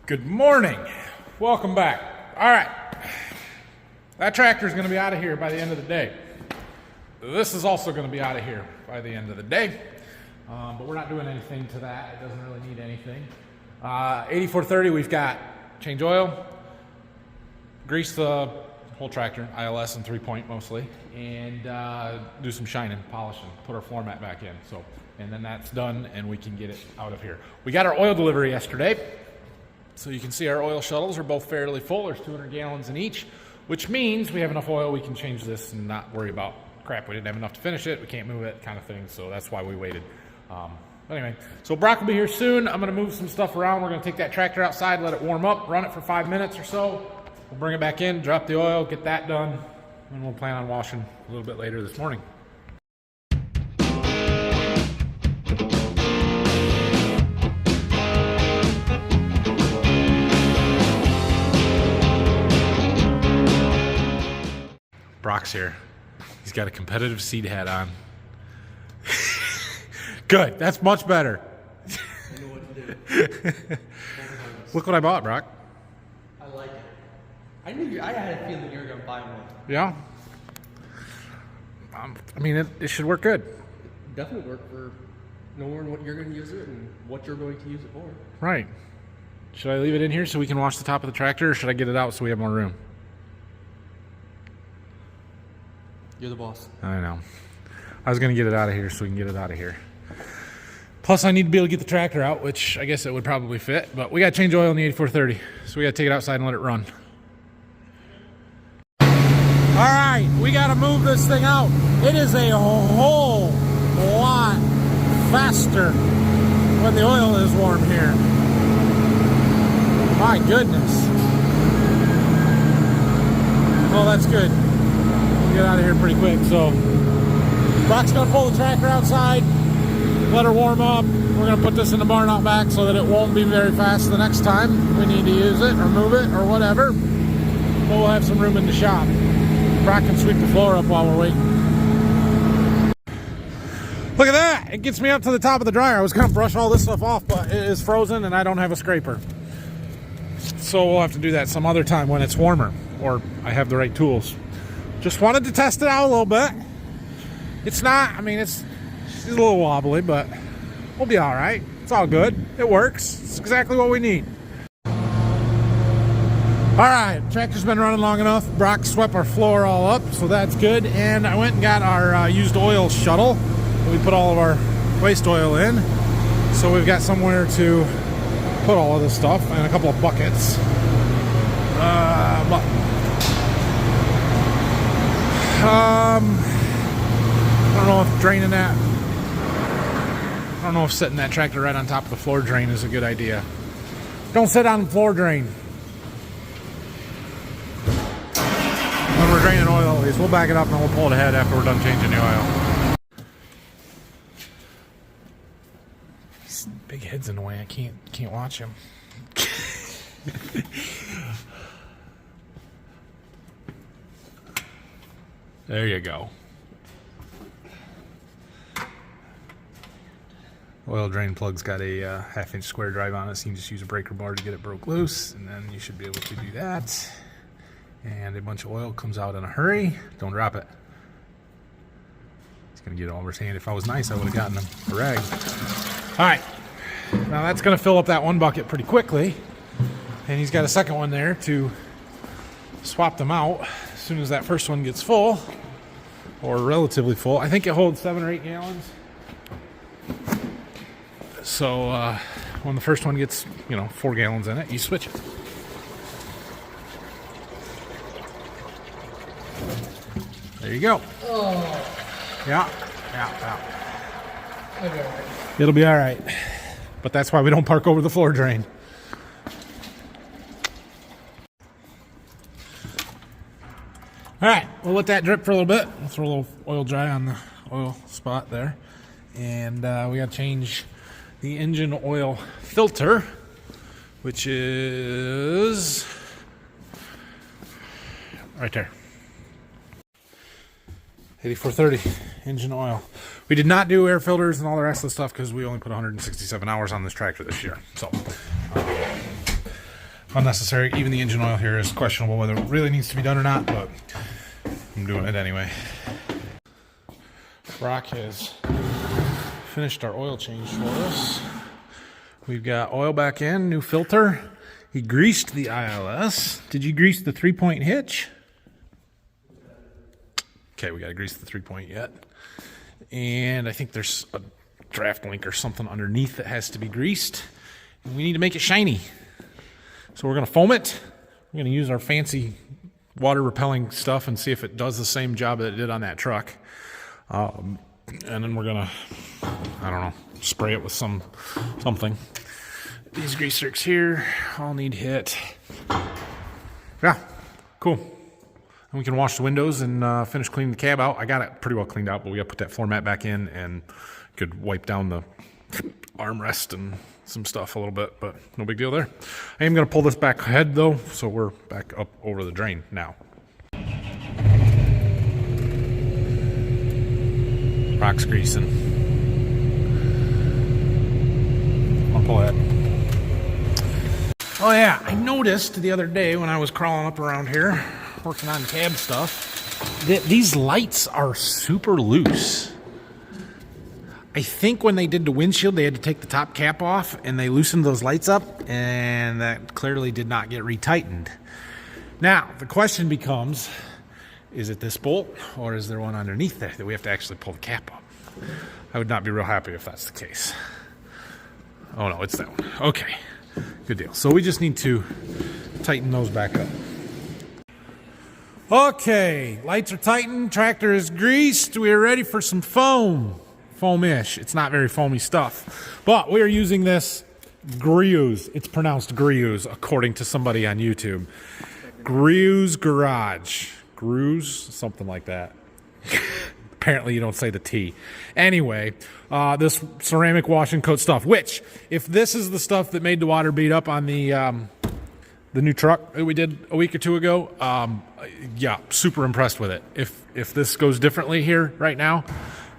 Good morning. Welcome back. All right. That tractor is going to be out of here by the end of the day. This is also going to be out of here by the end of the day. But we're not doing anything to that. It doesn't really need anything. 8430, we've got change oil, grease the whole tractor, ILS and 3-point mostly, and do some shining, polishing, put our floor mat back in. And then that's done and we can get it out of here. We got our oil delivery yesterday. So you can see our oil shuttles are both fairly full. There's 200 gallons in each, which means we have enough oil we can change this and not worry about, crap, we didn't have enough to finish it, we can't move it, kind of thing. So that's why we waited. Anyway, so Brock will be here soon. I'm going to move some stuff around. We're going to take that tractor outside, let it warm up, run it for 5 minutes or so. We'll bring it back in, drop the oil, get that done, and we'll plan on washing a little bit later this morning. Brock's here. He's got a competitive seed hat on. Good. That's much better. I know what to do. Look what I bought, Brock. I like it. I had a feeling you were going to buy one. Yeah. I mean, it should work good. Definitely work for knowing what you're going to use it and what you're going to use it for. Right. Should I leave it in here so we can wash the top of the tractor, or should I get it out so we have more room? You're the boss. I know. I was going to get it out of here so we can get it out of here. Plus, I need to be able to get the tractor out, which I guess it would probably fit. But we got to change oil in the 8430, so we got to take it outside and let it run. All right, we got to move this thing out. It is a whole lot faster when the oil is warm here. My goodness. Oh, that's good. Get out of here pretty quick. So Brock's gonna pull the tractor outside, let her warm up. We're gonna put this in the barn out back so that it won't be very fast the next time we need to use it or move it or whatever. But we'll have some room in the shop. Brock can sweep the floor up while we're waiting. Look at that! It gets me up to the top of the dryer. I was gonna brush all this stuff off, but it is frozen and I don't have a scraper. So we'll have to do that some other time when it's warmer, or I have the right tools. Just wanted to test it out a little bit. It's not, I mean, it's a little wobbly, but we'll be all right. It's all good. It works. It's exactly what we need. All right, tractor's been running long enough. Brock swept our floor all up, so that's good. And I went and got our used oil shuttle. We put all of our waste oil in. So we've got somewhere to put all of this stuff and a couple of buckets. I don't know if draining that, I don't know if setting that tractor right on top of the floor drain is a good idea. Don't sit on the floor drain when we're draining oil at least. We'll back it up and we'll pull it ahead after we're done changing the oil. This big head's in the way. I can't watch him. There you go. Oil drain plug's got a 1/2-inch square drive on it, so you can just use a breaker bar to get it broke loose, and then you should be able to do that. And a bunch of oil comes out in a hurry. Don't drop it. It's gonna get all over his hand. If I was nice, I would have gotten him a rag. All right, now that's gonna fill up that one bucket pretty quickly, and he's got a second one there to swap them out as soon as that first one gets full, or relatively full. I think it holds 7 or 8 gallons. So when the first one gets, 4 gallons in it, you switch it. There you go. Oh. Yeah. Okay. It'll be all right. But that's why we don't park over the floor drain. All right, we'll let that drip for a little bit. We'll throw a little oil dry on the oil spot there. And we got to change the engine oil filter, which is right there. 8430 engine oil. We did not do air filters and all the rest of the stuff because we only put 167 hours on this tractor this year. So unnecessary. Even the engine oil here is questionable whether it really needs to be done or not, but I'm doing it anyway. Brock has finished our oil change for us. We've got oil back in, new filter. He greased the ILS. Did you grease the 3-point hitch? Okay, we got to grease the 3-point yet. And I think there's a draft link or something underneath that has to be greased. And we need to make it shiny. So we're going to foam it. We're going to use our fancy water repelling stuff and see if it does the same job that it did on that truck. And then we're going to, I don't know, spray it with something. These grease zerks here all need hit. Yeah, cool. And we can wash the windows and finish cleaning the cab out. I got it pretty well cleaned out, but we got to put that floor mat back in and could wipe down the armrest and some stuff a little bit, but no big deal there. I am going to pull this back ahead though, so we're back up over the drain now. Rock's greasing. I'll pull that. Oh yeah, I noticed the other day when I was crawling up around here working on cab stuff that these lights are super loose. I think when they did the windshield they had to take the top cap off and they loosened those lights up, and that clearly did not get retightened. Now the question becomes, is it this bolt or is there one underneath there that we have to actually pull the cap up? I would not be real happy if that's the case. Oh no, it's that one. Okay. Good deal. So we just need to tighten those back up. Okay, lights are tightened, tractor is greased. We are ready for some foam. Foamish. It's not very foamy stuff. But we are using this Griot's. It's pronounced Griot's according to somebody on YouTube. Griot's Garage. Grooves? Something like that. Apparently you don't say the T. Anyway, this ceramic wash and coat stuff, which, if this is the stuff that made the water beat up on the new truck that we did a week or two ago, yeah, super impressed with it. If this goes differently here right now,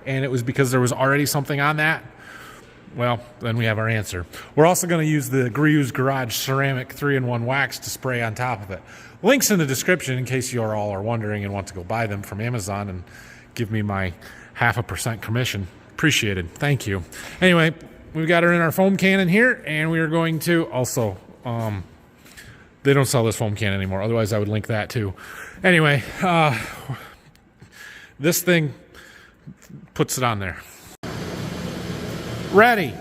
and it was because there was already something on that, well, then we have our answer. We're also going to use the Griot's Garage ceramic 3-in-1 wax to spray on top of it. Links in the description in case you all are wondering and want to go buy them from Amazon and give me my 0.5% commission. Appreciated. Thank you. Anyway, we've got her in our foam cannon here, and we are going to also, they don't sell this foam can anymore. Otherwise, I would link that too. Anyway, this thing puts it on there. Ready.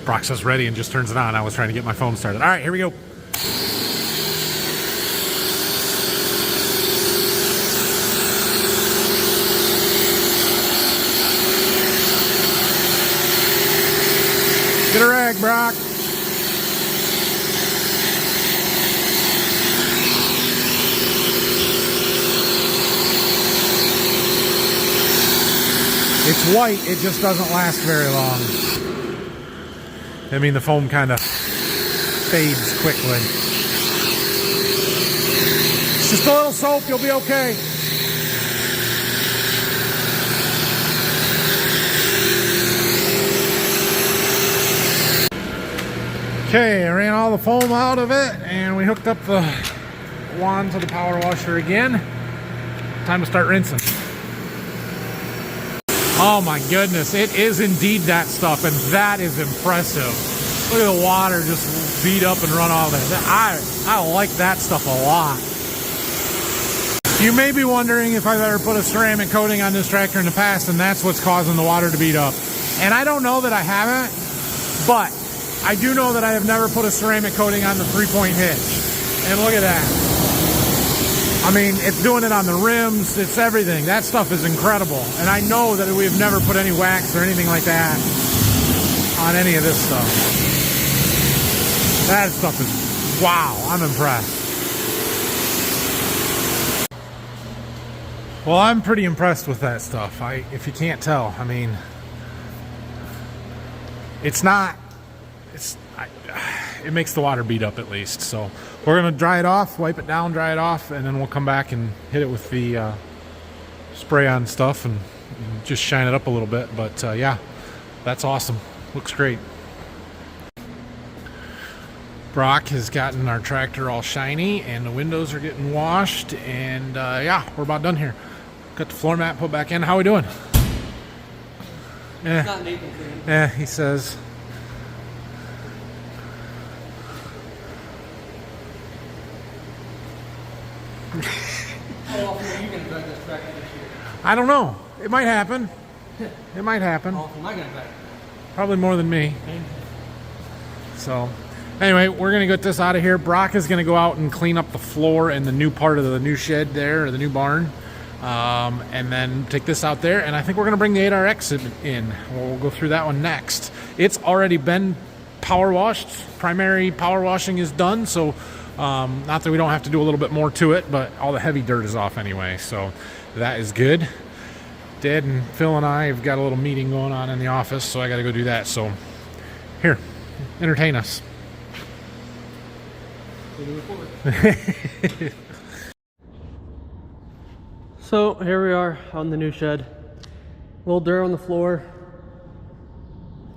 Brock says ready and just turns it on. I was trying to get my phone started. All right, here we go. Get a rag, Brock. It's white, it just doesn't last very long. I mean, the foam kind of fades quickly. It's just a little soap, you'll be okay. Okay, I ran all the foam out of it, and we hooked up the wand to the power washer again. Time to start rinsing. Oh my goodness, it is indeed that stuff, and that is impressive. Look at the water just beat up and run all that. I like that stuff a lot. You may be wondering if I've ever put a ceramic coating on this tractor in the past, and that's what's causing the water to beat up. And I don't know that I haven't, but I do know that I have never put a ceramic coating on the 3-point hitch. And look at that. I mean, it's doing it on the rims, it's everything. That stuff is incredible. And I know that we have never put any wax or anything like that on any of this stuff. That stuff is, wow, I'm impressed. Well, I'm pretty impressed with that stuff. If you can't tell, I mean, it's not, it makes the water beat up at least. So we're going to dry it off, wipe it down, dry it off, and then we'll come back and hit it with the spray on stuff and just shine it up a little bit. But yeah, that's awesome. Looks great. Brock has gotten our tractor all shiny and the windows are getting washed, and yeah, we're about done here. Got the floor mat put back in. How we doing? Not Nathan clean. Yeah, he says. How often are you going to drive this tractor this year? I don't know. It might happen. It might happen. How often am I going to drive it? Probably more than me. So, anyway, we're going to get this out of here. Brock is going to go out and clean up the floor in the new part of the new shed there, or the new barn. And then take this out there. And I think we're going to bring the 8RX in. We'll go through that one next. It's already been power washed. Primary power washing is done. So, not that we don't have to do a little bit more to it, but all the heavy dirt is off anyway. So, that is good. Dad and Phil and I have got a little meeting going on in the office, so I got to go do that. So, here, entertain us. So here we are on the new shed. A little dirt on the floor.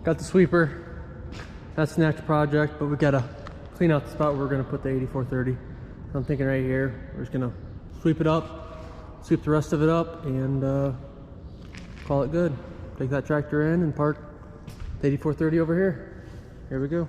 Got the sweeper. That's the next project, but we gotta clean out the spot where we're gonna put the 8430. So I'm thinking right here, we're just gonna sweep it up, sweep the rest of it up, and call it good. Take that tractor in and park the 8430 over here. Here we go.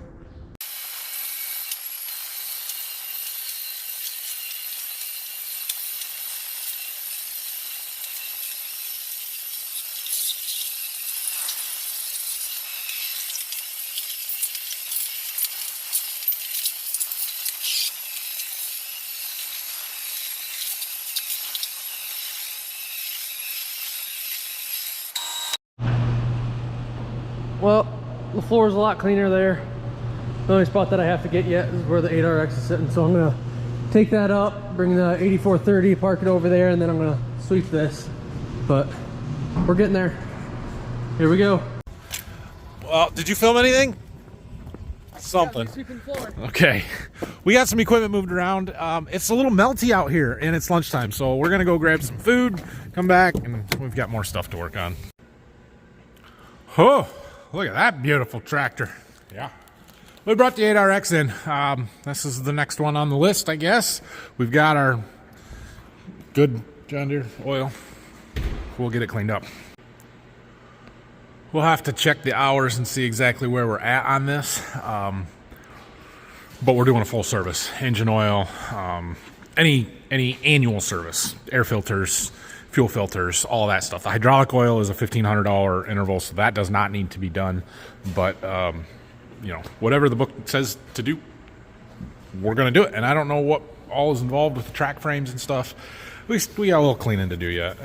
Well, the floor is a lot cleaner there. The only spot that I have to get yet is where the 8RX is sitting. So I'm gonna take that up, bring the 8430, park it over there, and then I'm gonna sweep this. But we're getting there. Here we go. Well, did you film anything? Something. Yeah, sweeping the floor. Okay. We got some equipment moved around. It's a little melty out here, and it's lunchtime. So we're going to go grab some food, come back, and we've got more stuff to work on. Oh, look at that beautiful tractor. Yeah. We brought the 8RX in. This is the next one on the list, I guess. We've got our good John Deere oil. We'll get it cleaned up. We'll have to check the hours and see exactly where we're at on this. But we're doing a full service. Engine oil, any annual service. Air filters, fuel filters, all that stuff. The hydraulic oil is a $1,500 interval, so that does not need to be done. But, you know, whatever the book says to do, we're going to do it. And I don't know what all is involved with the track frames and stuff. We got a little cleaning to do yet.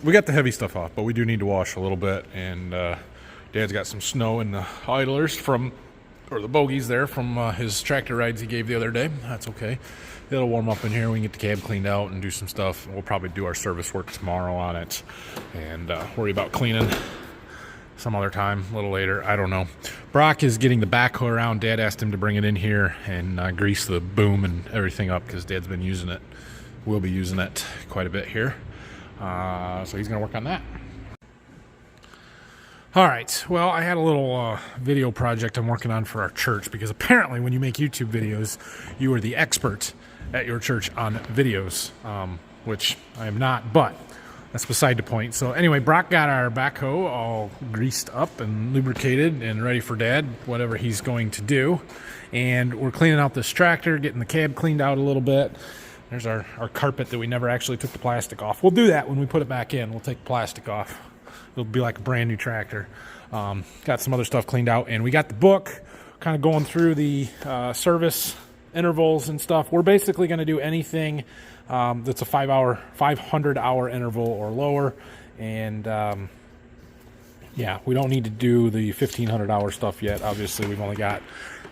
We got the heavy stuff off, but we do need to wash a little bit. And Dad's got some snow in the idlers or the bogies there from his tractor rides he gave the other day. That's okay. It'll warm up in here. We can get the cab cleaned out and do some stuff. We'll probably do our service work tomorrow on it and worry about cleaning some other time, a little later. I don't know. Brock is getting the backhoe around. Dad asked him to bring it in here and grease the boom and everything up because Dad's been using it. We'll be using it quite a bit here. So he's going to work on that. All right. Well, I had a little video project I'm working on for our church because apparently when you make YouTube videos, you are the expert at your church on videos, which I am not, but that's beside the point. So anyway, Brock got our backhoe all greased up and lubricated and ready for Dad, whatever he's going to do. And we're cleaning out this tractor, getting the cab cleaned out a little bit. There's our carpet that we never actually took the plastic off. We'll do that when we put it back in. We'll take the plastic off. It'll be like a brand new tractor. Got some other stuff cleaned out. And we got the book kind of going through the service intervals and stuff. We're basically going to do anything that's a 500-hour interval or lower. And, yeah, we don't need to do the 1,500-hour stuff yet. Obviously, we've only got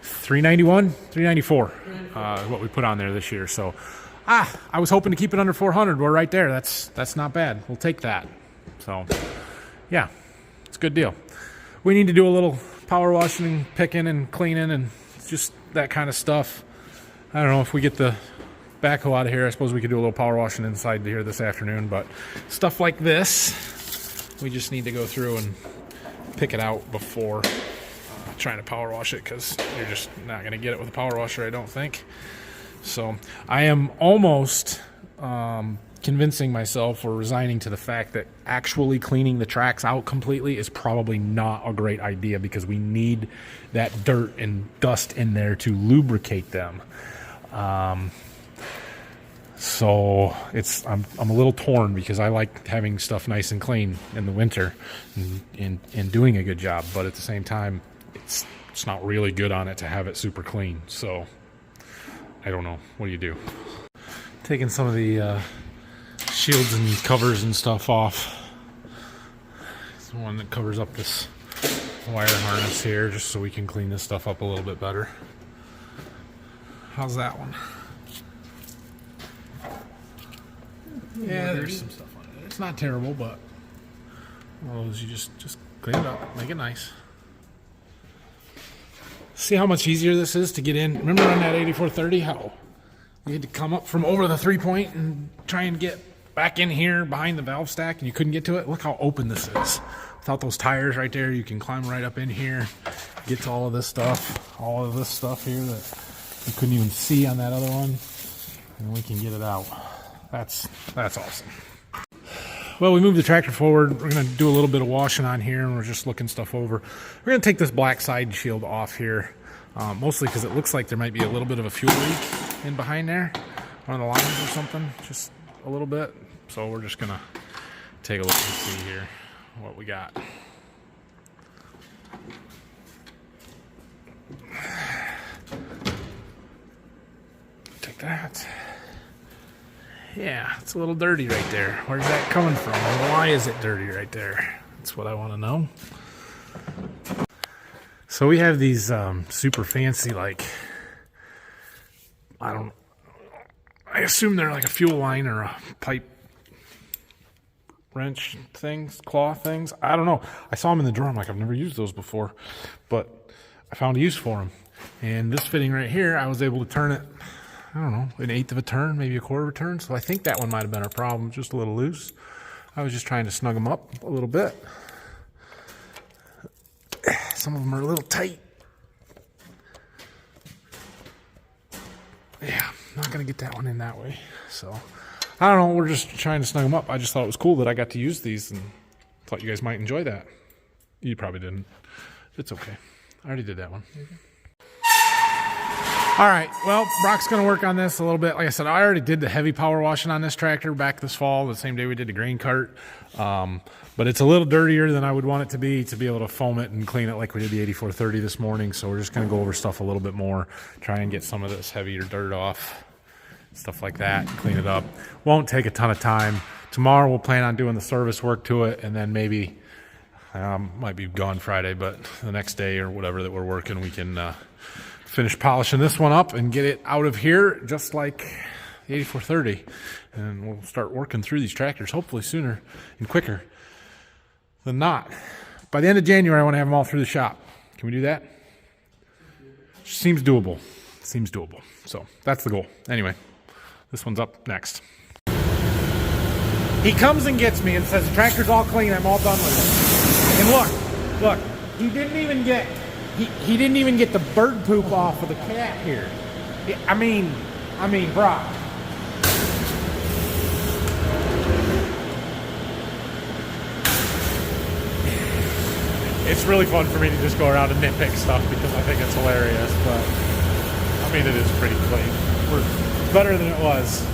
394 what we put on there this year. So, I was hoping to keep it under 400. We're right there. That's not bad. We'll take that. So, yeah, it's a good deal. We need to do a little power washing and picking and cleaning and just that kind of stuff. I don't know if we get the backhoe out of here. I suppose we could do a little power washing inside here this afternoon. But stuff like this, we just need to go through and pick it out before trying to power wash it because you're just not going to get it with a power washer, I don't think. So I am almost convincing myself or resigning to the fact that actually cleaning the tracks out completely is probably not a great idea, because we need that dirt and dust in there to lubricate them. So I'm a little torn, because I like having stuff nice and clean in the winter and doing a good job, but at the same time, it's not really good on it to have it super clean. So I don't know. What do you do? Taking some of the shields and covers and stuff off. It's the one that covers up this wire harness here, just so we can clean this stuff up a little bit better. How's that one? Yeah, there's some stuff on it. It's not terrible, but one of those you just clean it up, make it nice. See how much easier this is to get in? Remember on that 8430 how you had to come up from over the 3-point and try and get back in here behind the valve stack, and you couldn't get to it? Look how open this is. Without those tires right there, you can climb right up in here, get to all of this stuff here that you couldn't even see on that other one, and we can get it out. That's awesome. Well, we moved the tractor forward. We're going to do a little bit of washing on here, and we're just looking stuff over. We're going to take this black side shield off here, mostly because it looks like there might be a little bit of a fuel leak in behind there, one of the lines or something, just a little bit. So we're just going to take a look and see here what we got. Take that. Yeah, it's a little dirty right there. Where's that coming from? And why is it dirty right there? That's what I want to know. So we have these super fancy, like, I assume they're like a fuel line or a pipe wrench things, claw things. I don't know. I saw them in the drawer. I'm like, I've never used those before, but I found a use for them. And this fitting right here, I was able to turn it, I don't know, an eighth of a turn, maybe a quarter of a turn. So I think that one might have been our problem, just a little loose. I was just trying to snug them up a little bit. Some of them are a little tight. Yeah, I'm not going to get that one in that way. So I don't know, we're just trying to snug them up. I just thought it was cool that I got to use these, and thought you guys might enjoy that. You probably didn't. It's okay. I already did that one. All right, well, Brock's going to work on this a little bit. Like I said, I already did the heavy power washing on this tractor back this fall, the same day we did the grain cart. But it's a little dirtier than I would want it to be able to foam it and clean it like we did the 8430 this morning. So we're just going to go over stuff a little bit more, try and get some of this heavier dirt off, stuff like that, clean it up. Won't take a ton of time. Tomorrow we'll plan on doing the service work to it, and then maybe, might be gone Friday, but the next day or whatever that we're working, we can finish polishing this one up and get it out of here just like the 8430, and we'll start working through these tractors hopefully sooner and quicker than not. By the end of January, I want to have them all through the shop. Can we do that? Seems doable. Seems doable. So that's the goal. Anyway, this one's up next. He comes and gets me and says the tractor's all clean, I'm all done with it. And look, he didn't even get the bird poop off of the cat here. I mean, Brock. It's really fun for me to just go around and nitpick stuff because I think it's hilarious, but I mean, it is pretty clean. We're better than it was.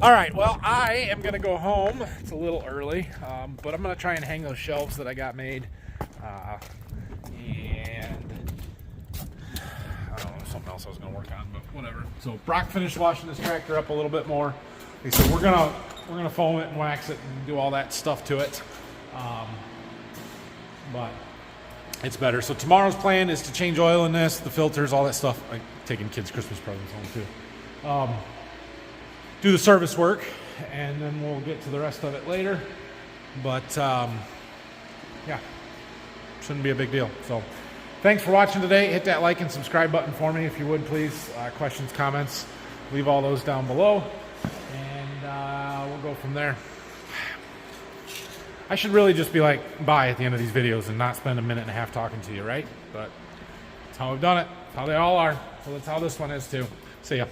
All right, well, I am going to go home. It's a little early, but I'm going to try and hang those shelves that I got made. And I don't know, something else I was going to work on, but whatever. So Brock finished washing this tractor up a little bit more. Like I said, we're gonna foam it and wax it and do all that stuff to it. But it's better. So tomorrow's plan is to change oil in this, the filters, all that stuff. I'm taking kids' Christmas presents home too. Do the service work, and then we'll get to the rest of it later. But yeah, shouldn't be a big deal. So thanks for watching today. Hit that like and subscribe button for me if you would, please. Questions, comments, leave all those down below, and we'll go from there. I should really just be like, bye at the end of these videos and not spend a minute and a half talking to you, right? But that's how we've done it. That's how they all are. So that's how this one is too. See ya.